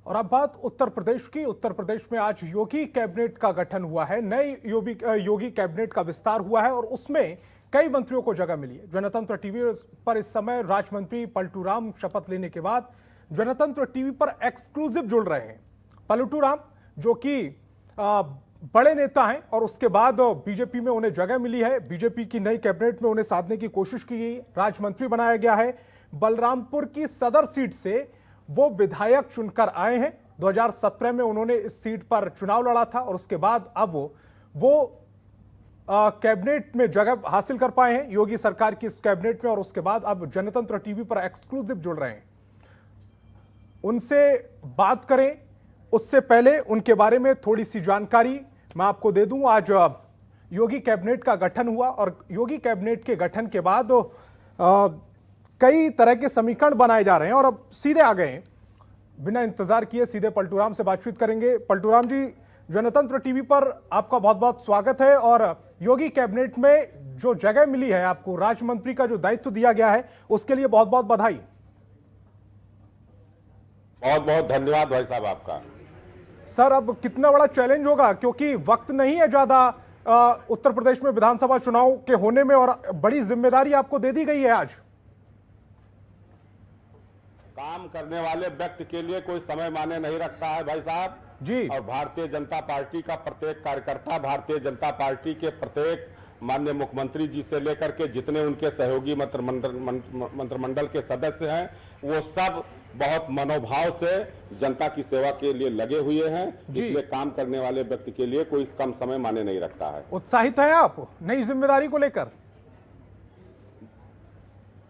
और अब बात उत्तर प्रदेश की। उत्तर प्रदेश में आज योगी कैबिनेट का गठन हुआ है। नई योगी कैबिनेट का विस्तार हुआ है और उसमें कई मंत्रियों को जगह मिली है। जनतंत्र टीवी पर इस समय राज्य मंत्री पलटू राम शपथ लेने के बाद जनतंत्र टीवी पर एक्सक्लूसिव जुड़ रहे हैं। पलटू राम जो कि बड़े नेता हैं और उसके बाद बीजेपी में उन्हें जगह मिली है। बीजेपी की नई कैबिनेट में उन्हें साधने की कोशिश की गई, राज्य मंत्री बनाया गया है। बलरामपुर की सदर सीट से वो विधायक चुनकर आए हैं। 2017 में उन्होंने इस सीट पर चुनाव लड़ा था और उसके बाद अब वो कैबिनेट में जगह हासिल कर पाए हैं योगी सरकार की इस कैबिनेट में, और उसके बाद अब जनतंत्र टीवी पर एक्सक्लूसिव जुड़ रहे हैं। उनसे बात करें उससे पहले उनके बारे में थोड़ी सी जानकारी मैं आपको दे दूं। आज योगी कैबिनेट का गठन हुआ और योगी कैबिनेट के गठन के बाद कई तरह के समीकरण बनाए जा रहे हैं और अब सीधे आ गए हैं, बिना इंतजार किए सीधे पलटू राम से बातचीत करेंगे। पलटू राम जी, जनतंत्र टीवी पर आपका बहुत बहुत स्वागत है। और योगी कैबिनेट में जो जगह मिली है आपको, राज्य मंत्री का जो दायित्व दिया गया है, उसके लिए बहुत बहुत बधाई। बहुत बहुत धन्यवाद भाई साहब आपका। सर, अब कितना बड़ा चैलेंज होगा, क्योंकि वक्त नहीं है ज्यादा उत्तर प्रदेश में विधानसभा चुनाव के होने में और बड़ी जिम्मेदारी आपको दे दी गई है आज। काम करने वाले व्यक्ति के लिए कोई समय माने नहीं रखता है भाई साहब जी। और भारतीय जनता पार्टी का प्रत्येक कार्यकर्ता, भारतीय जनता पार्टी के प्रत्येक माननीय मुख्यमंत्री जी से लेकर के जितने उनके सहयोगी मंत्रिमंडल के सदस्य हैं, वो सब बहुत मनोभाव से जनता की सेवा के लिए लगे हुए हैं। इसलिए काम करने वाले व्यक्ति के लिए कोई कम समय माने नहीं रखता है। उत्साहित है आप नई जिम्मेदारी को लेकर?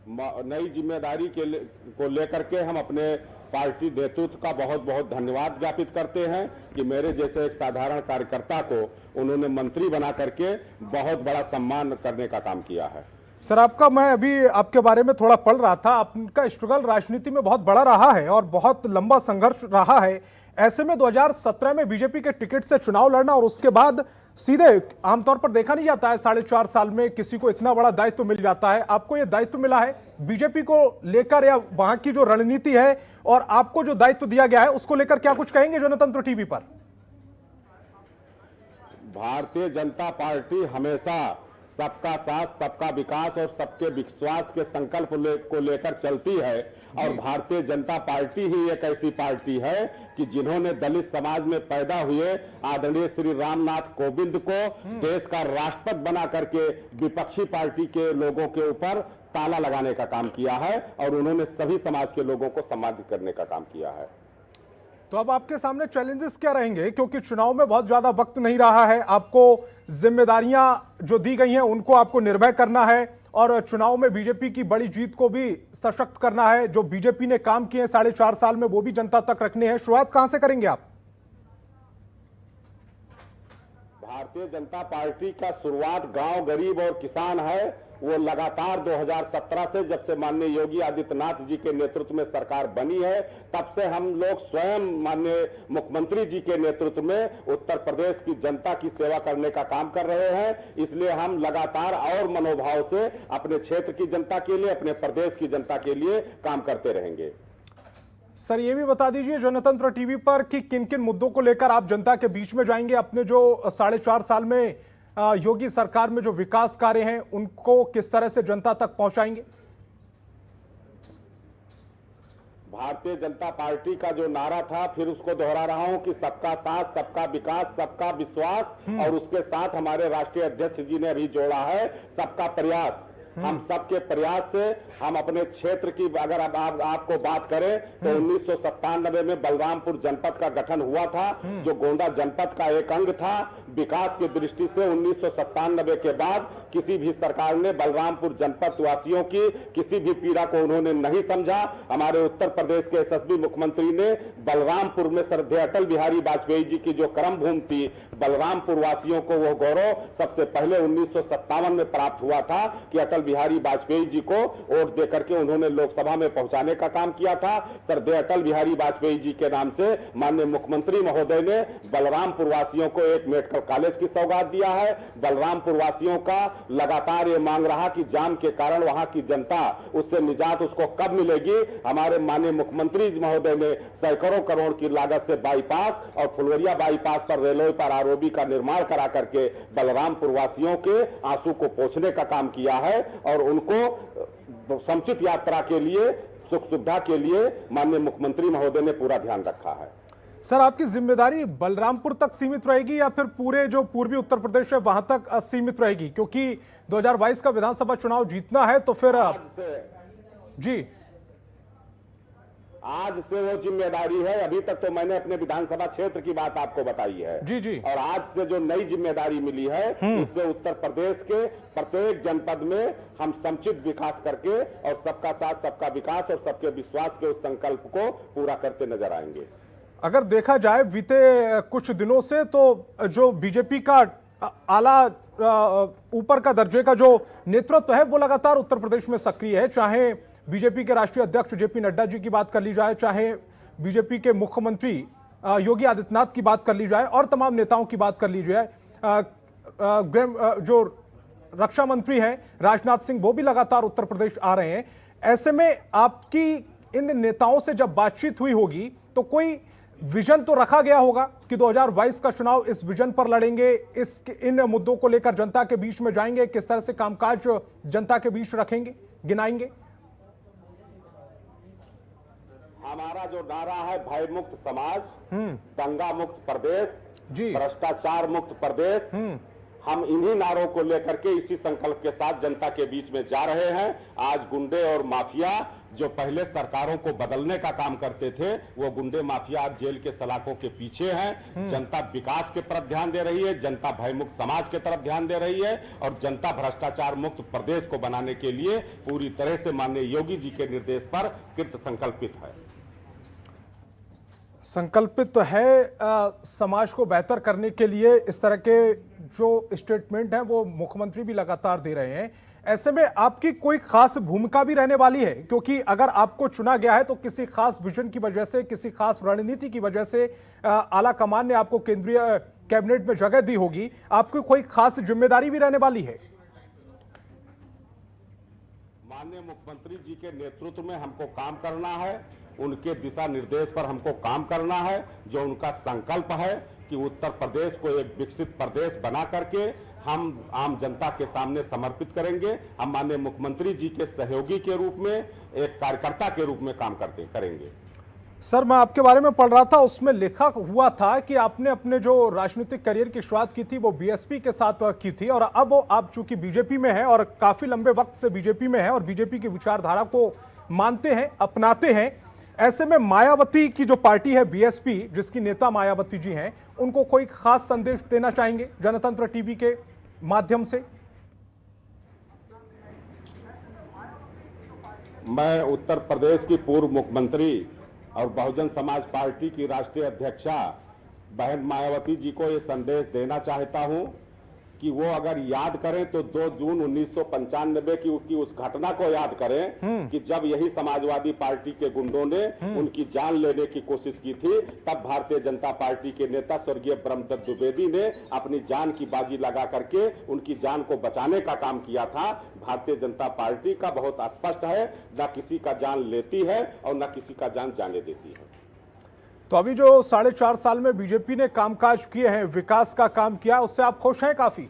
नई जिम्मेदारी को लेकर के हम अपने पार्टी नेतृत्व का बहुत बहुत धन्यवाद ज्ञापित करते हैं कि मेरे जैसे एक साधारण कार्यकर्ता को उन्होंने मंत्री बना करके बहुत बड़ा सम्मान करने का काम किया है। सर, मैं अभी आपके बारे में थोड़ा पढ़ रहा था, आपका स्ट्रगल राजनीति में बहुत बड़ा रहा है और बहुत लंबा संघर्ष रहा है। ऐसे में 2017 में बीजेपी के टिकट से चुनाव लड़ना और उसके बाद सीधे, आमतौर पर देखा नहीं जाता है 4.5 साल में किसी को इतना बड़ा दायित्व मिल जाता है। आपको यह दायित्व मिला है बीजेपी को लेकर, या वहां की जो रणनीति है और आपको जो दायित्व दिया गया है उसको लेकर क्या कुछ कहेंगे जनतंत्र टीवी पर? भारतीय जनता पार्टी हमेशा सबका साथ, सबका विकास और सबके विश्वास के संकल्प को लेकर चलती है। और भारतीय जनता पार्टी ही एक ऐसी पार्टी है कि जिन्होंने दलित समाज में पैदा हुए आदरणीय श्री रामनाथ कोविंद को देश का राष्ट्रपति बना करके विपक्षी पार्टी के लोगों के ऊपर ताला लगाने का काम किया है और उन्होंने सभी समाज के लोगों को सम्मानित करने का काम किया है। तो अब आपके सामने चैलेंजेस क्या रहेंगे, क्योंकि चुनाव में बहुत ज्यादा वक्त नहीं रहा है, आपको जिम्मेदारियां जो दी गई हैं उनको आपको निर्भय करना है और चुनाव में बीजेपी की बड़ी जीत को भी सशक्त करना है। जो बीजेपी ने काम किए 4.5 साल में वो भी जनता तक रखने हैं। शुरुआत कहां से करेंगे आप? भारतीय जनता पार्टी का शुरुआत गांव, गरीब और किसान है। वो लगातार 2017 से, जब से माननीय योगी आदित्यनाथ जी के नेतृत्व में सरकार बनी है, तब से हम लोग स्वयं माननीय मुख्यमंत्री जी के नेतृत्व में उत्तर प्रदेश की जनता की सेवा करने का काम कर रहे हैं। इसलिए हम लगातार और मनोभाव से अपने क्षेत्र की जनता के लिए, अपने प्रदेश की जनता के लिए काम करते रहेंगे। सर, ये भी बता दीजिए जनतंत्र टीवी पर कि किन किन मुद्दों को लेकर आप जनता के बीच में जाएंगे, अपने जो 4.5 साल में योगी सरकार में जो विकास कार्य हैं उनको किस तरह से जनता तक पहुंचाएंगे? भारतीय जनता पार्टी का जो नारा था, फिर उसको दोहरा रहा हूं कि सबका साथ, सबका विकास, सबका विश्वास, और उसके साथ हमारे राष्ट्रीय अध्यक्ष जी ने अभी जोड़ा है सबका प्रयास। हम सबके प्रयास से हम अपने क्षेत्र की, अगर आपको बात करें तो 1997 में बलरामपुर जनपद का गठन हुआ था, जो गोंडा जनपद का एक अंग था। विकास की दृष्टि से 1997 के बाद किसी भी सरकार ने बलरामपुर जनपद वासियों की किसी भी पीड़ा को उन्होंने नहीं समझा। हमारे उत्तर प्रदेश के यशस्वी मुख्यमंत्री ने बलरामपुर में श्रद्धेय अटल बिहारी वाजपेयी जी की जो कर्म भूमि थी, बलरामपुर वासियों को वो गौरव सबसे पहले 1957 में प्राप्त हुआ था कि अटल बिहारी वाजपेयी जी को वोट देकर के उन्होंने लोकसभा में पहुंचाने का काम किया था। श्रद्धेय अटल बिहारी वाजपेयी जी के नाम से माननीय मुख्यमंत्री महोदय ने बलरामपुर वासियों को एक मेडिकल कॉलेज की सौगात दिया है। बलरामपुर वासियों का लगातार ये मांग रहा कि जाम के कारण वहां की जनता उससे निजात उसको कब मिलेगी। हमारे माननीय मुख्यमंत्री महोदय ने सैकड़ों करोड़ की लागत से बाईपास और फुलवरिया बाईपास पर रेलवे पर आरओबी का निर्माण करा करके बलरामपुर वासियों के आंसू को पोंछने का काम किया है और उनको समुचित यात्रा के लिए, सुख सुविधा के लिए माननीय मुख्यमंत्री महोदय ने पूरा ध्यान रखा है। सर, आपकी जिम्मेदारी बलरामपुर तक सीमित रहेगी या फिर पूरे जो पूर्वी उत्तर प्रदेश है वहां तक सीमित रहेगी? क्योंकि 2022 का विधानसभा चुनाव जीतना है तो फिर जी आज से वो जिम्मेदारी है। अभी तक तो मैंने अपने विधानसभा क्षेत्र की बात आपको बताई है जी जी। और आज से जो नई जिम्मेदारी मिली है इससे उत्तर प्रदेश के प्रत्येक जनपद में हम समुचित विकास करके और सबका साथ सबका विकास और सबके विश्वास के उस संकल्प को पूरा करते नजर आएंगे। अगर देखा जाए बीते कुछ दिनों से तो जो बीजेपी का आला ऊपर का दर्जे का जो नेतृत्व है वो लगातार उत्तर प्रदेश में सक्रिय है। चाहे बीजेपी के राष्ट्रीय अध्यक्ष जेपी नड्डा जी की बात कर ली जाए, चाहे बीजेपी के मुख्यमंत्री योगी आदित्यनाथ की बात कर ली जाए और तमाम नेताओं की बात कर ली जाए, जो रक्षा मंत्री हैं राजनाथ सिंह वो भी लगातार उत्तर प्रदेश आ रहे हैं। ऐसे में आपकी इन नेताओं से जब बातचीत हुई होगी तो कोई विजन तो रखा गया होगा कि 2022 का चुनाव इस विजन पर लड़ेंगे, इन मुद्दों को लेकर जनता के बीच में जाएंगे, किस तरह से कामकाज जनता के बीच रखेंगे, गिनाएंगे? हमारा जो नारा है भय मुक्त समाज, दंगा मुक्त प्रदेश, भ्रष्टाचार मुक्त प्रदेश, हम इन्हीं नारों को लेकर के इसी संकल्प के साथ जनता के बीच में जा रहे हैं। आज गुंडे और माफिया जो पहले सरकारों को बदलने का काम करते थे वो गुंडे माफिया आज जेल के सलाखों के पीछे हैं। जनता विकास के तरफ ध्यान दे रही है, जनता भय मुक्त समाज के तरफ ध्यान दे रही है और जनता भ्रष्टाचार मुक्त प्रदेश को बनाने के लिए पूरी तरह से माननीय योगी जी के निर्देश पर कृत संकल्पित है। संकल्पित है समाज को बेहतर करने के लिए। इस तरह के जो स्टेटमेंट हैं वो मुख्यमंत्री भी लगातार दे रहे हैं। ऐसे में आपकी कोई खास भूमिका भी रहने वाली है, क्योंकि अगर आपको चुना गया है तो किसी खास विजन की वजह से, किसी खास रणनीति की वजह से आला कमान ने आपको केंद्रीय कैबिनेट में जगह दी होगी। आपकी कोई खास जिम्मेदारी भी रहने वाली है? माननीय मुख्यमंत्री जी के नेतृत्व में हमको काम करना है, उनके दिशा निर्देश पर हमको काम करना है। जो उनका संकल्प है कि उत्तर प्रदेश को एक विकसित प्रदेश बना करके हम आम जनता के सामने समर्पित करेंगे। हम माननीय मुख्यमंत्री जी के सहयोगी के रूप में, एक कार्यकर्ता के रूप में काम करेंगे। सर, मैं आपके बारे में पढ़ रहा था, उसमें लिखा हुआ था कि आपने अपने जो राजनीतिक करियर की शुरुआत की थी वो बीएसपी के साथ की थी और अब आप चूंकि बीजेपी में हैं और काफी लंबे वक्त से बीजेपी में हैं और बीजेपी की विचारधारा को मानते हैं, अपनाते हैं। ऐसे में मायावती की जो पार्टी है बीएसपी, जिसकी नेता मायावती जी हैं, उनको कोई खास संदेश देना चाहेंगे जनतंत्र टीवी के माध्यम से? मैं उत्तर प्रदेश की पूर्व मुख्यमंत्री और बहुजन समाज पार्टी की राष्ट्रीय अध्यक्षा बहन मायावती जी को ये संदेश देना चाहता हूं कि वो अगर याद करें तो 2 जून 1995 की उस घटना को याद करें कि जब यही समाजवादी पार्टी के गुंडों ने उनकी जान लेने की कोशिश की थी। तब भारतीय जनता पार्टी के नेता स्वर्गीय ब्रह्मदत्त द्विवेदी ने अपनी जान की बाजी लगा करके उनकी जान को बचाने का काम किया था। भारतीय जनता पार्टी का बहुत स्पष्ट है, न किसी का जान लेती है और न किसी का जान जाने देती है। तो अभी जो 4.5 साल में बीजेपी ने कामकाज किए हैं, विकास का काम किया, उससे आप खुश हैं? काफी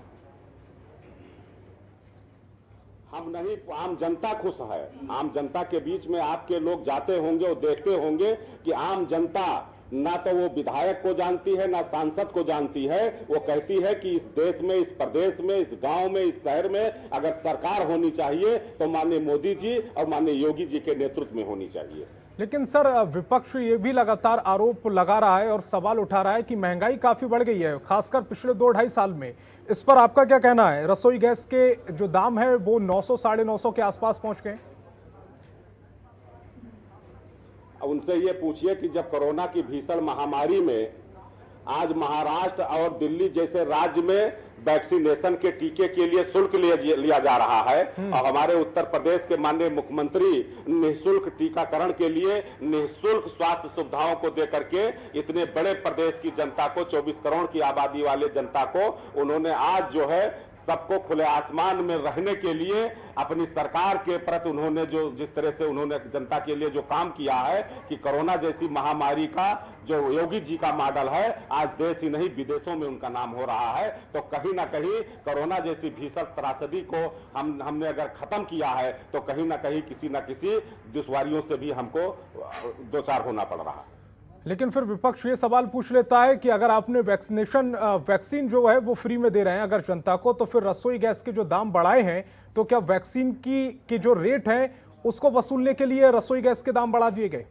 हम नहीं, आम जनता खुश है। आम जनता के बीच में आपके लोग जाते होंगे और देखते होंगे कि आम जनता ना तो वो विधायक को जानती है, ना सांसद को जानती है। वो कहती है कि इस देश में, इस प्रदेश में, इस गांव में, इस शहर में अगर सरकार होनी चाहिए तो माननीय मोदी जी और माननीय योगी जी के नेतृत्व में होनी चाहिए। लेकिन सर, विपक्ष ये भी लगातार आरोप लगा रहा है और सवाल उठा रहा है कि महंगाई काफी बढ़ गई है, खासकर पिछले 2-2.5 साल में। इस पर आपका क्या कहना है? रसोई गैस के जो दाम है वो 900 साढ़े 900 के आसपास पहुंच गए। उनसे ये पूछिए कि जब कोरोना की भीषण महामारी में आज महाराष्ट्र और दिल्ली जैसे राज्य में वैक्सीनेशन के टीके के लिए शुल्क लिया जा रहा है और हमारे उत्तर प्रदेश के माननीय मुख्यमंत्री निःशुल्क टीकाकरण के लिए निःशुल्क स्वास्थ्य सुविधाओं को देकर के इतने बड़े प्रदेश की जनता को 24 करोड़ की आबादी वाले जनता को उन्होंने आज जो है सबको खुले आसमान में रहने के लिए अपनी सरकार के प्रति उन्होंने जो जिस तरह से उन्होंने जनता के लिए जो काम किया है कि कोरोना जैसी महामारी का जो योगी जी का मॉडल है आज देश ही नहीं विदेशों में उनका नाम हो रहा है। तो कहीं ना कहीं कोरोना जैसी भीषण त्रासदी को हमने अगर खत्म किया है तो कहीं ना कहीं किसी न किसी दुश्वारियों से भी हमको दो चार होना पड़ रहा है। लेकिन फिर विपक्ष ये सवाल पूछ लेता है कि अगर आपने वैक्सीन जो है वो फ्री में दे रहे हैं अगर जनता को, तो फिर रसोई गैस के जो दाम बढ़ाए हैं तो क्या वैक्सीन की जो रेट है उसको वसूलने के लिए रसोई गैस के दाम बढ़ा दिए गए?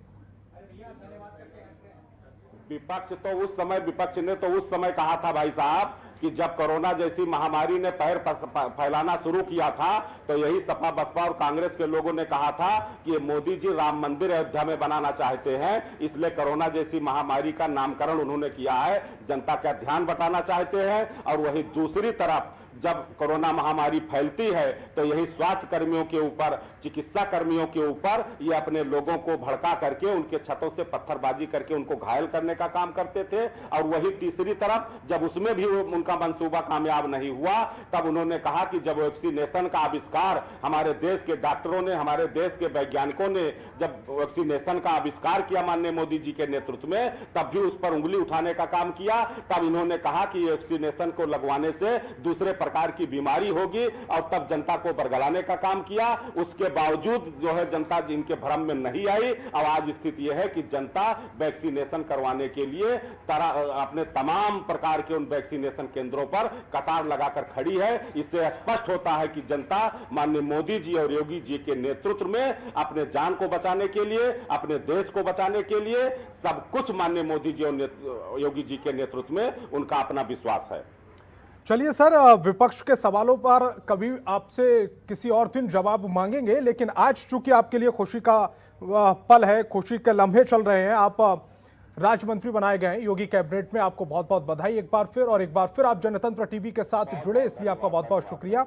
विपक्ष ने तो उस समय कहा था भाई साहब कि जब कोरोना जैसी महामारी ने पैर फैलाना शुरू किया था तो यही सपा बसपा और कांग्रेस के लोगों ने कहा था कि मोदी जी राम मंदिर अयोध्या में बनाना चाहते हैं, इसलिए कोरोना जैसी महामारी का नामकरण उन्होंने किया है, जनता का ध्यान बटाना चाहते हैं। और वही दूसरी तरफ जब कोरोना महामारी फैलती है तो यही स्वास्थ्य कर्मियों के ऊपर, चिकित्सा कर्मियों के ऊपर ये अपने लोगों को भड़का करके उनके छतों से पत्थरबाजी करके उनको घायल करने का काम करते थे। और वही तीसरी तरफ जब उसमें भी उनका मंसूबा कामयाब नहीं हुआ तब उन्होंने कहा कि जब वैक्सीनेशन का आविष्कार हमारे देश के डॉक्टरों ने, हमारे देश के वैज्ञानिकों ने जब वैक्सीनेशन का आविष्कार किया माननीय मोदी जी के नेतृत्व में, तब भी उस पर उंगली उठाने का काम किया। तब इन्होंने कहा कि वैक्सीनेशन को लगवाने से दूसरे प्रकार की बीमारी होगी और तब जनता को बरगलाने का काम किया। उसके बावजूद जो है जनता जिनके भ्रम में नहीं आई। अब आज स्थिति यह है कि जनता वैक्सीनेशन करवाने के लिए अपने तमाम प्रकार के उन वैक्सीनेशन केंद्रों पर कतार लगाकर खड़ी है। इससे स्पष्ट होता है कि जनता माननीय मोदी जी और योगी जी के नेतृत्व में अपने जान को बचाने के लिए, अपने देश को बचाने के लिए सब कुछ माननीय मोदी जी और योगी जी के नेतृत्व में उनका अपना विश्वास है। चलिए सर, विपक्ष के सवालों पर कभी आपसे किसी और दिन जवाब मांगेंगे, लेकिन आज चूंकि आपके लिए खुशी का पल है, खुशी के लम्हे चल रहे हैं, आप राज्य मंत्री बनाए गए हैं योगी कैबिनेट में, आपको बहुत बहुत बधाई एक बार फिर आप जनतंत्र टीवी के साथ जुड़े, इसलिए आपका बहुत बहुत शुक्रिया।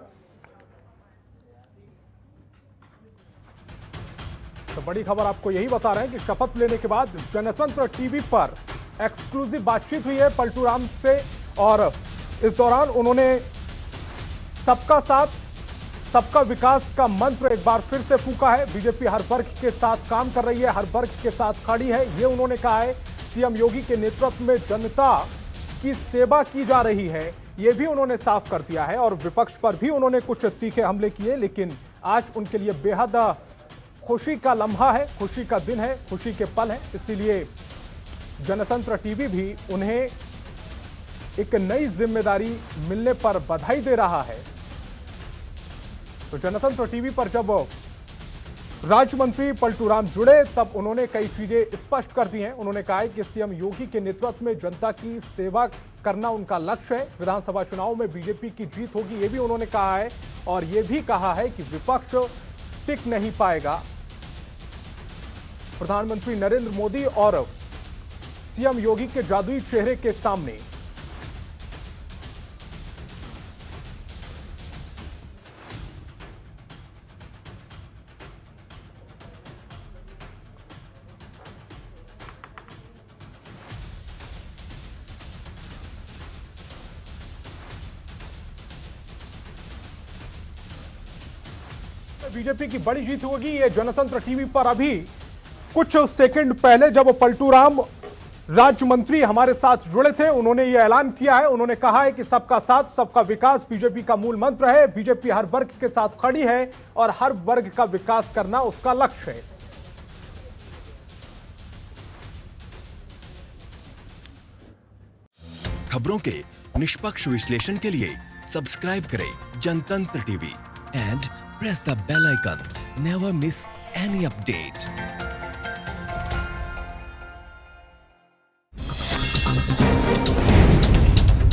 तो बड़ी खबर आपको यही बता रहे हैं कि शपथ लेने के बाद जनतंत्र टीवी पर एक्सक्लूसिव बातचीत हुई है पलटू राम से और इस दौरान उन्होंने सबका साथ सबका विकास का मंत्र एक बार फिर से फूंका है। बीजेपी हर वर्ग के साथ काम कर रही है, हर वर्ग के साथ खड़ी है, ये उन्होंने कहा है। सीएम योगी के नेतृत्व में जनता की सेवा की जा रही है, ये भी उन्होंने साफ कर दिया है। और विपक्ष पर भी उन्होंने कुछ तीखे हमले किए, लेकिन आज उनके लिए बेहद खुशी का लम्हा है, खुशी का दिन है, खुशी के पल है। इसीलिए जनतंत्र टीवी भी उन्हें एक नई जिम्मेदारी मिलने पर बधाई दे रहा है। तो जनतंत्र टीवी पर जब राज्य मंत्री पलटू राम जुड़े तब उन्होंने कई चीजें स्पष्ट कर दी हैं। उन्होंने कहा है कि सीएम योगी के नेतृत्व में जनता की सेवा करना उनका लक्ष्य है, विधानसभा चुनाव में बीजेपी की जीत होगी, ये भी उन्होंने कहा है। और ये भी कहा है कि विपक्ष टिक नहीं पाएगा। प्रधानमंत्री नरेंद्र मोदी और सीएम योगी के जादुई चेहरे के सामने बीजेपी की बड़ी जीत होगी। ये जनतंत्र टीवी पर अभी कुछ सेकंड पहले जब पलटू राम राज्य मंत्री हमारे साथ जुड़े थे, उन्होंने ये ऐलान किया है। उन्होंने कहा है कि सबका साथ सबका विकास बीजेपी का मूल मंत्र है, बीजेपी हर वर्ग के साथ खड़ी है और हर वर्ग का विकास करना उसका लक्ष्य है। खबरों के निष्पक्ष विश्लेषण के लिए सब्सक्राइब करें जनतंत्र TV and press the bell icon. Never miss any update.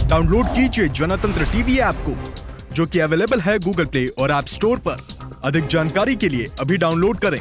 Download कीजिए जनतंत्र टीवी ऐप को, जो कि अवेलेबल है गूगल प्ले और ऐप स्टोर पर। अधिक जानकारी के लिए अभी डाउनलोड करें।